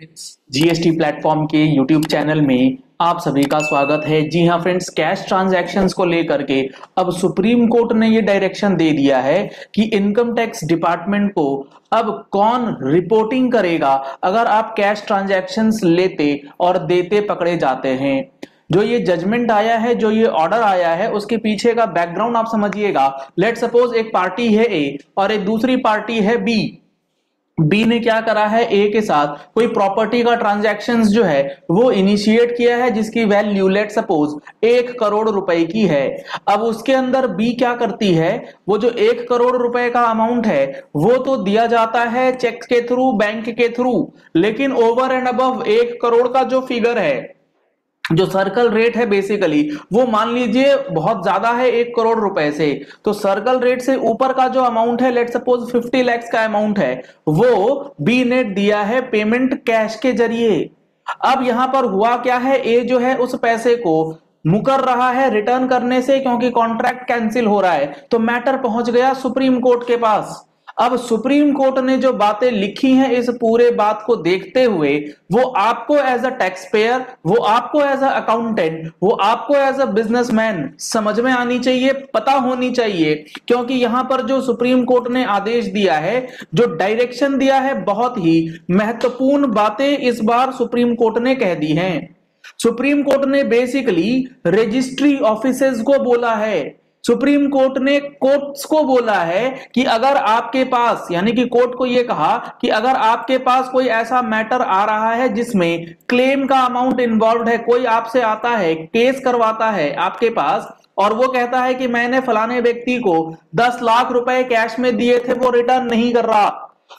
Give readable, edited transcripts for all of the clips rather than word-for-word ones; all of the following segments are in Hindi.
जीएसटी प्लेटफॉर्म के यूट्यूब चैनल में आप सभी का स्वागत है। जी हाँ फ्रेंड्स, कैश ट्रांजैक्शंस को लेकर के अब सुप्रीम कोर्ट ने ये डायरेक्शन दे दिया है कि इनकम टैक्स डिपार्टमेंट को अब कौन रिपोर्टिंग करेगा अगर आप कैश ट्रांजैक्शंस लेते और देते पकड़े जाते हैं। जो ये जजमेंट आया है, जो ये ऑर्डर आया है, उसके पीछे का बैकग्राउंड आप समझिएगा। लेट सपोज एक पार्टी है ए और एक दूसरी पार्टी है बी। बी ने क्या करा है, ए के साथ कोई प्रॉपर्टी का ट्रांजैक्शंस जो है वो इनिशिएट किया है जिसकी वैल्यू लेट सपोज 1 करोड़ रुपए की है। अब उसके अंदर बी क्या करती है, वो जो 1 करोड़ रुपए का अमाउंट है वो तो दिया जाता है चेक के थ्रू, बैंक के थ्रू, लेकिन ओवर एंड अबव 1 करोड़ का जो फिगर है, जो सर्कल रेट है बेसिकली, वो मान लीजिए बहुत ज्यादा है 1 करोड़ रुपए से, तो सर्कल रेट से ऊपर का जो अमाउंट है, लेट सपोज 50 लाख का अमाउंट है, वो बी ने दिया है पेमेंट कैश के जरिए। अब यहां पर हुआ क्या है, ए जो है उस पैसे को मुकर रहा है रिटर्न करने से क्योंकि कॉन्ट्रैक्ट कैंसिल हो रहा है, तो मैटर पहुंच गया सुप्रीम कोर्ट के पास। अब सुप्रीम कोर्ट ने जो बातें लिखी हैं, इस पूरे बात को देखते हुए वो आपको एज अ टैक्स पेयर, वो आपको एज अ अकाउंटेंट, वो आपको एज अ बिजनेसमैन समझ में आनी चाहिए, पता होनी चाहिए। क्योंकि यहां पर जो सुप्रीम कोर्ट ने आदेश दिया है, जो डायरेक्शन दिया है, बहुत ही महत्वपूर्ण बातें इस बार सुप्रीम कोर्ट ने कह दी हैं। सुप्रीम कोर्ट ने बेसिकली रजिस्ट्री ऑफिसेज को बोला है, सुप्रीम कोर्ट ने कोर्ट्स को बोला है कि अगर आपके पास, यानी कि कोर्ट को यह कहा कि अगर आपके पास कोई ऐसा मैटर आ रहा है जिसमें क्लेम का अमाउंट इन्वॉल्व है, कोई आपसे आता है, केस करवाता है आपके पास और वो कहता है कि मैंने फलाने व्यक्ति को 10 लाख रुपए कैश में दिए थे, वो रिटर्न नहीं कर रहा,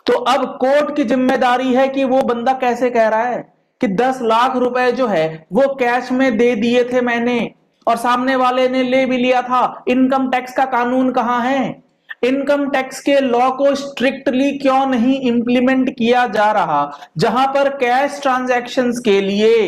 तो अब कोर्ट की जिम्मेदारी है कि वो बंदा कैसे कह रहा है कि 10 लाख रुपए जो है वो कैश में दे दिए थे मैंने और सामने वाले ने ले भी लिया था। इनकम टैक्स का कानून कहां है? इनकम टैक्स के लॉ को स्ट्रिक्टली क्यों नहीं इंप्लीमेंट किया जा रहा, जहां पर कैश ट्रांजैक्शंस के लिए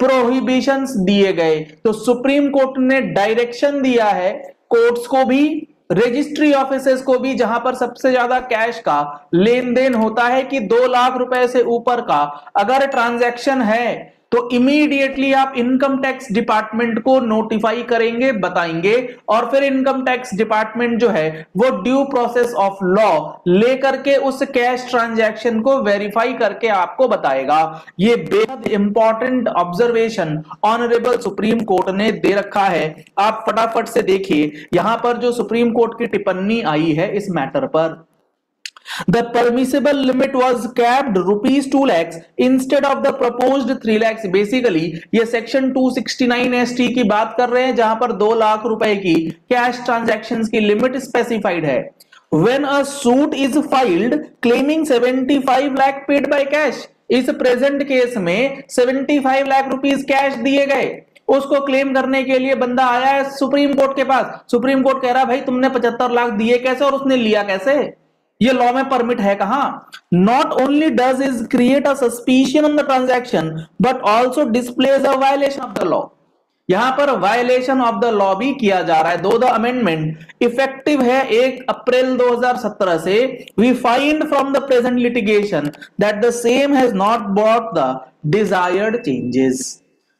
प्रोहिबिशंस दिए गए? तो सुप्रीम कोर्ट ने डायरेक्शन दिया है कोर्ट्स को भी, रजिस्ट्री ऑफिसेस को भी, जहां पर सबसे ज्यादा कैश का लेन देन होता है, कि 2 लाख रुपए से ऊपर का अगर ट्रांजैक्शन है तो इमीडिएटली आप इनकम टैक्स डिपार्टमेंट को नोटिफाई करेंगे, बताएंगे, और फिर इनकम टैक्स डिपार्टमेंट जो है वो ड्यू प्रोसेस ऑफ लॉ लेकर के उस कैश ट्रांजैक्शन को वेरीफाई करके आपको बताएगा। ये बेहद important observation honourable supreme court ने दे रखा है। आप फटाफट से देखिए यहां पर जो सुप्रीम कोर्ट की टिप्पणी आई है इस मैटर पर। The permissible limit was capped rupees 2 lakhs instead of the proposed 3 lakhs। Basically ये सेक्शन 269 ST की बात कर रहे हैं, जहां पर 2 लाख रुपए की कैश ट्रांजैक्शंस की लिमिट स्पेसिफाइड है। When a suit is filed claiming 75 lakh paid by cash, इस प्रेजेंट केस में 75 लाख रुपीस कैश दिए गए, उसको क्लेम करने के लिए बंदा आया है सुप्रीम कोर्ट के पास। सुप्रीम कोर्ट कह रहा है भाई तुमने 75 लाख दिए कैसे और उसने लिया कैसे? ये लॉ में परमिट है कहां? Not only does is create a suspicion on the transaction but also displays a violation of the law. यहां पर वायलेशन ऑफ द लॉ भी किया जा रहा है। दो द अमेंडमेंट इफेक्टिव है 1 अप्रैल 2017 से। We find from the present litigation that the same has not brought the desired changes.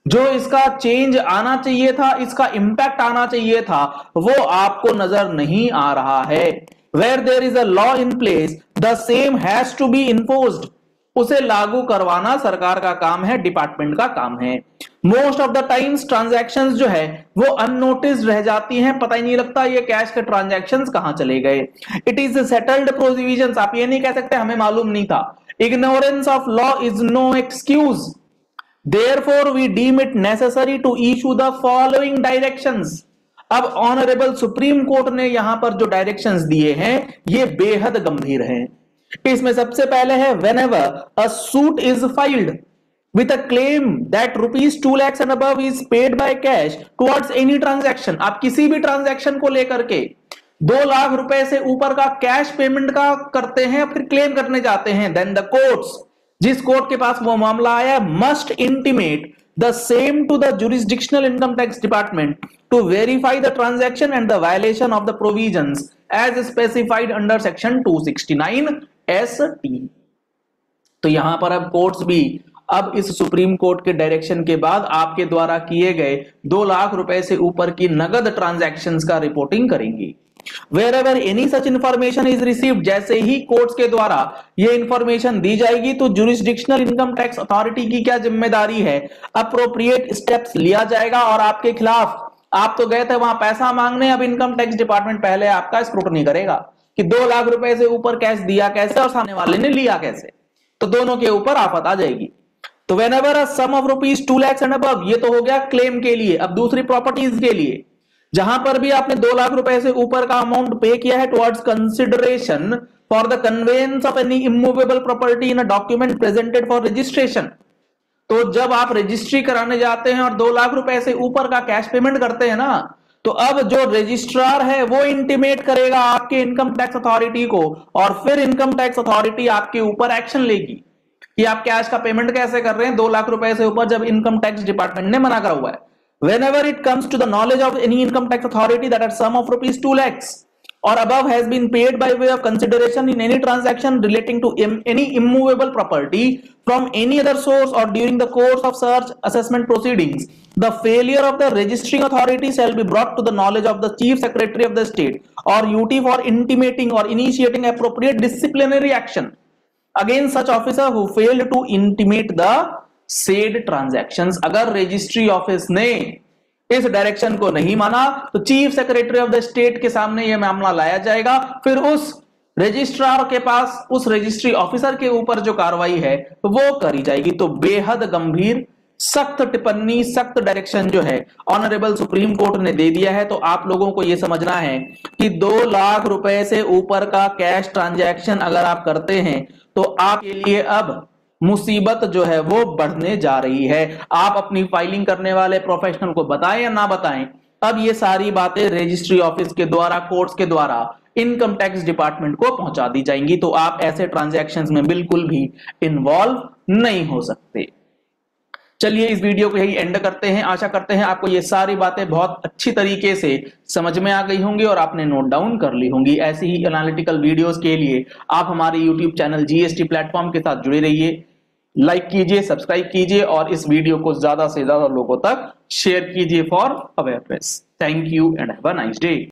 जो इसका चेंज आना चाहिए था, इसका इंपैक्ट आना चाहिए था, वो आपको नजर नहीं आ रहा है। Where there is a law in place, the same has to be enforced। उसे लागू करवाना सरकार का काम है, डिपार्टमेंट का काम है। Most of the times transactions जो है वो अननोटिस्ड रह जाती हैं, पता ही नहीं लगता ये कैश के ट्रांजैक्शंस कहां चले गए। It is settled provisions. आप ये नहीं कह सकते हमें मालूम नहीं था। Ignorance of law is no excuse. Therefore we deem it necessary to issue the following directions। अब ऑनरेबल सुप्रीम कोर्ट ने यहां पर जो डायरेक्शंस दिए हैं ये बेहद गंभीर हैं। इसमें सबसे पहले है whenever a suit is filed with a claim that rupees 2 lakhs and above is paid by cash towards any transaction। आप किसी भी ट्रांजैक्शन को लेकर के 2 लाख रुपए से ऊपर का कैश पेमेंट का करते हैं, फिर क्लेम करने जाते हैं, देन द कोर्ट्स, जिस कोर्ट के पास वो मामला आया, must intimate the same to the jurisdictional income tax department to verify the transaction and the violation of the provisions as specified under section 269 ST। तो यहां पर अब कोर्ट्स भी अब इस सुप्रीम कोर्ट के डायरेक्शन के बाद आपके द्वारा किए गए 2 लाख रुपए से ऊपर की नगद ट्रांजैक्शंस का रिपोर्टिंग करेंगी। Wherever any such information is received, जैसे ही कोर्ट्स के द्वारा ये इंफॉर्मेशन दी जाएगी तो जुरिस्डिक्शनल इनकम टैक्स अथॉरिटी की क्या जिम्मेदारी है, अप्रोप्रिएट स्टेप्स लिया जाएगा और आपके खिलाफ, आप तो गए थे वहां पैसा मांगने, अब इनकम टैक्स डिपार्टमेंट पहले आपका स्क्रूटनी करेगा कि 2 लाख रुपए से ऊपर कैश दिया कैसे और सामने वाले ने लिया कैसे, तो दोनों के ऊपर आफत आ जाएगी। तो whenever a sum of rupees 2 lakhs and above, ये तो हो गया क्लेम के लिए। अब दूसरी प्रॉपर्टीज के लिए, जहां पर भी आपने 2 लाख रुपए से ऊपर का अमाउंट पे किया है towards consideration for the conveyance of any immovable property in a document presented for registration, तो जब आप रजिस्ट्री कराने जाते हैं और 2 लाख रुपए से ऊपर का कैश पेमेंट करते हैं ना, तो अब जो रजिस्ट्रार है वो इंटीमेट करेगा आपके इनकम टैक्स अथॉरिटी को, और फिर इनकम टैक्स अथॉरिटी आपके ऊपर एक्शन लेगी कि आप कैश का पेमेंट कैसे कर रहे हैं 2 लाख रुपए से ऊपर, जब इनकम टैक्स डिपार्टमेंट ने मना करा हुआ है। Whenever it comes to the knowledge of any income tax authority that a sum of rupees 2 lakhs or above has been paid by way of consideration in any transaction relating to any immovable property from any other source or during the course of such assessment proceedings, the failure of the registering authority shall be brought to the knowledge of the Chief Secretary of the State or UT for intimating or initiating appropriate disciplinary action against such officer who failed to intimate the said transactions. अगर रजिस्ट्री ऑफिस ने इस डायरेक्शन को नहीं माना तो chief secretary of the state के सामने यह मामला लाया जाएगा, फिर उस रजिस्ट्रार के पास, उस रजिस्ट्री ऑफिसर के ऊपर जो कार्रवाई है वो करी जाएगी। तो बेहद गंभीर, सख्त टिप्पणी, सख्त डायरेक्शन जो है ऑनरेबल सुप्रीम कोर्ट ने दे दिया है। तो आप लोगों को यह समझना है कि 2 लाख रुपए से ऊपर का कैश ट्रांजैक्शन अगर आप करते हैं तो आपके लिए अब मुसीबत जो है वो बढ़ने जा रही है। आप अपनी फाइलिंग करने वाले प्रोफेशनल को बताएं या ना बताएं, अब ये सारी बातें रजिस्ट्री ऑफिस के द्वारा, कोर्ट्स के द्वारा इनकम टैक्स डिपार्टमेंट को पहुंचा दी जाएंगी। तो आप ऐसे ट्रांजैक्शंस में बिल्कुल भी इन्वॉल्व नहीं हो सकते। चलिए इस वीडियो को यही एंड करते हैं। आशा करते हैं आपको ये सारी बातें बहुत अच्छी तरीके से समझ में आ गई होंगी और आपने नोट डाउन कर ली होंगी। ऐसी ही एनालिटिकल वीडियोस के लिए आप हमारे यूट्यूब चैनल जीएसटी प्लेटफॉर्म के साथ जुड़े रहिए, लाइक कीजिए, सब्सक्राइब कीजिए और इस वीडियो को ज्यादा से ज्यादा लोगों तक शेयर कीजिए for awareness. Thank you and have a nice day.